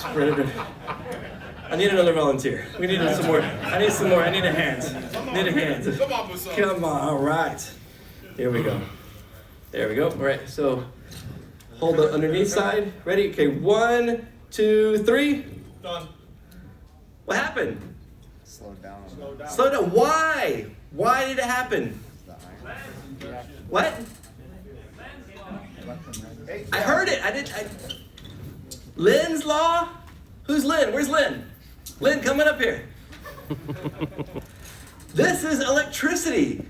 I need another volunteer. We need some more. I need some more. I need a hand. Need a hand. Come on, Busso. Come on. All right. Here we go. There we go. All right. So hold the underneath side. Ready? Okay. 1, 2, 3. Done. What happened? Slow down. Slow down. Why? Why did it happen? What? I heard it. Lynn's law? Who's Lynn? Where's Lynn? Lynn, coming up here. This is electricity.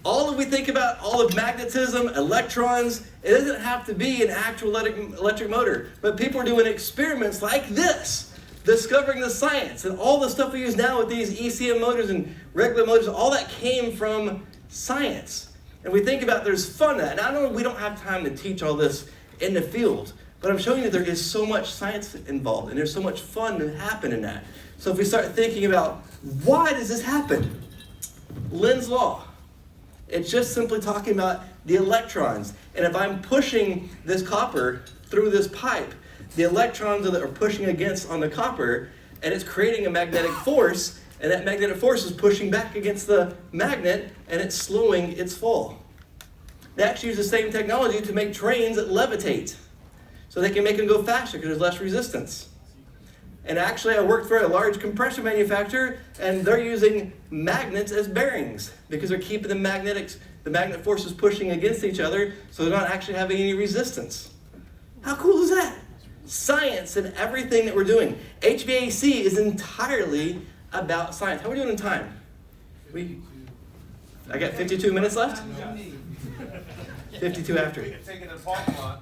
All we think about, all of magnetism, electrons, it doesn't have to be an actual electric motor. But people are doing experiments like this, discovering the science. And all the stuff we use now with these ECM motors and regular motors, all that came from science. And we think about there's fun in that. And I know we don't have time to teach all this in the field, but I'm showing you there is so much science involved, and there's so much fun to happen in that. So if we start thinking about, why does this happen? Lynn's law. It's just simply talking about the electrons. And if I'm pushing this copper through this pipe, the electrons are pushing against on the copper, and it's creating a magnetic force, and that magnetic force is pushing back against the magnet, and it's slowing its fall. They actually use the same technology to make trains that levitate, so they can make them go faster because there's less resistance. And actually, I worked for a large compression manufacturer, and they're using magnets as bearings because they're keeping the magnet forces pushing against each other, so they're not actually having any resistance. How cool is that? Science and everything that we're doing. HVAC is entirely about science. How are we doing in time? I got 52 minutes left? 52 after.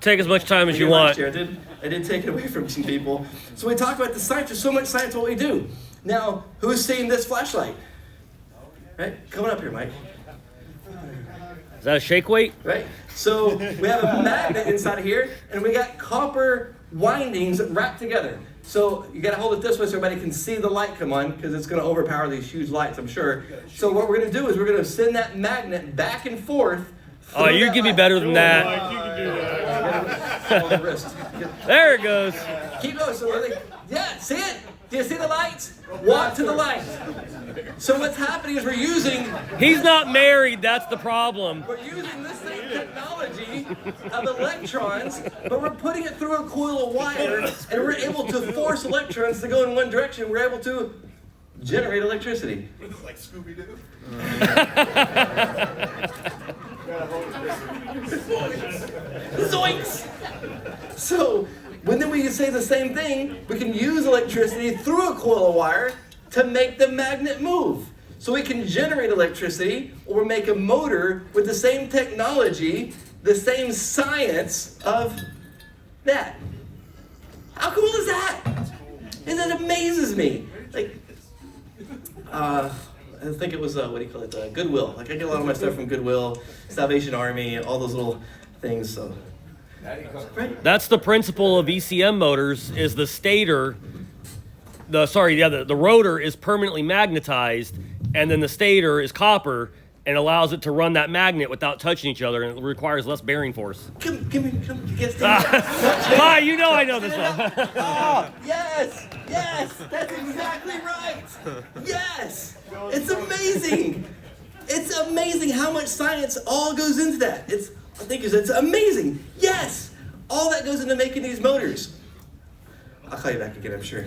Take as much time as you want. I did take it away from some people. So we talk about the science. There's so much science in what we do. Now, who's seen this flashlight? Right? Come on up here, Mike. Is that a shake weight? Right? So we have a magnet inside of here, and we got copper windings wrapped together. So you got to hold it this way so everybody can see the light come on, because it's going to overpower these huge lights, I'm sure. So what we're going to do is we're going to send that magnet back and forth. Oh, you can be better than that. You can do that. There it goes. Keep going. So yeah, see it? Do you see the lights? Walk to the light. So what's happening is we're using... He's not married, that's the problem. We're using this same technology of electrons, but we're putting it through a coil of wire, and we're able to force electrons to go in one direction. We're able to generate electricity. It's like Scooby-Doo. Zoinks! So, when then we say the same thing, we can use electricity through a coil of wire to make the magnet move. So we can generate electricity or make a motor with the same technology, the same science of that. How cool is that? And that amazes me. Like, I think it was, what do you call it, Goodwill. Like, I get a lot of my stuff from Goodwill, Salvation Army, all those little things, so. Right? That's the principle of ECM motors, is the stator, the rotor is permanently magnetized, and then the stator is copper and allows it to run that magnet without touching each other, and it requires less bearing force. Come, get Hi, you know I know this one. Oh, yes, that's exactly right. Yes, it's amazing. It's amazing how much science all goes into that. It's amazing. Yes, all that goes into making these motors. I'll call you back again, I'm sure.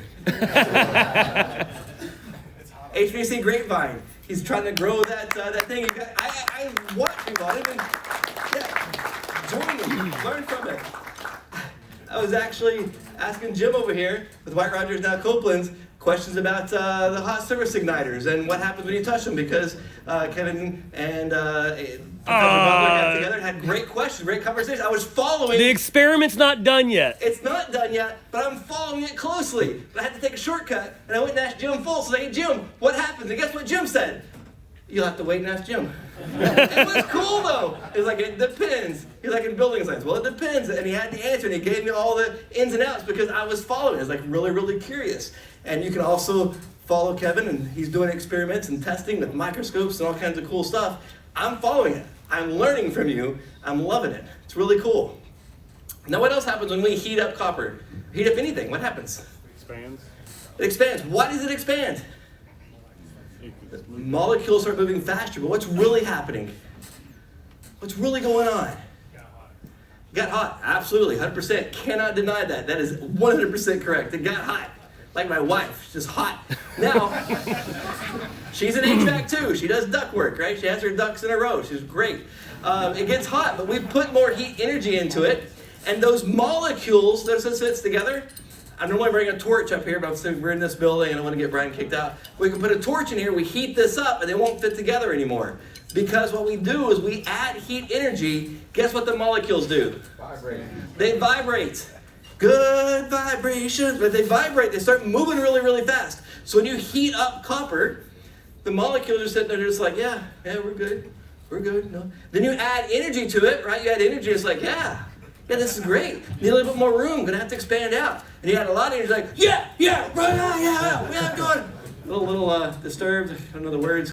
HVAC Grapevine. He's trying to grow that thing. I watch people. Join me. Learn from it. I was actually asking Jim over here with White Rogers, now Copeland's, questions about the hot service igniters and what happens when you touch them, because Kevin and got together and had great questions, great conversation. I was following. The experiment's not done yet. It's not done yet, but I'm following it closely. But I had to take a shortcut, and I went and asked Jim Fultz. I said, hey, Jim, what happens? And guess what Jim said? You'll have to wait and ask Jim. It was cool, though. It was like, it depends. He's like, in building science. Well, it depends. And he had the answer, and he gave me all the ins and outs because I was following it. I was like really, really curious. And you can also follow Kevin, and he's doing experiments and testing with microscopes and all kinds of cool stuff. I'm following it. I'm learning from you. I'm loving it. It's really cool. Now, what else happens when we heat up copper? Heat up anything. What happens? expands. It expands. Why does it expand? The molecules start moving faster, but what's really happening? What's really going on? Got hot. Absolutely, 100%. Cannot deny that. That is 100% correct. It got hot. Like my wife, she's just hot. Now, she's an HVAC too. She does duct work, right? She has her ducks in a row. She's great. It gets hot, but we put more heat energy into it, and those molecules, that sits together. I normally bring a torch up here, but we're in this building and I don't want to get Brian kicked out. We can put a torch in here, we heat this up, and they won't fit together anymore. Because what we do is we add heat energy. Guess what the molecules do? Vibrate. They vibrate. Good vibrations, but they vibrate. They start moving really, really fast. So when you heat up copper, the molecules are sitting there just like, yeah, we're good. We're good. No. Then you add energy to it, right? You add energy, it's like, yeah, this is great. Need a little bit more room. Gonna have to expand out. And you add a lot of energy, like, yeah, right on, yeah, we have going. A little disturbed. I don't know the words.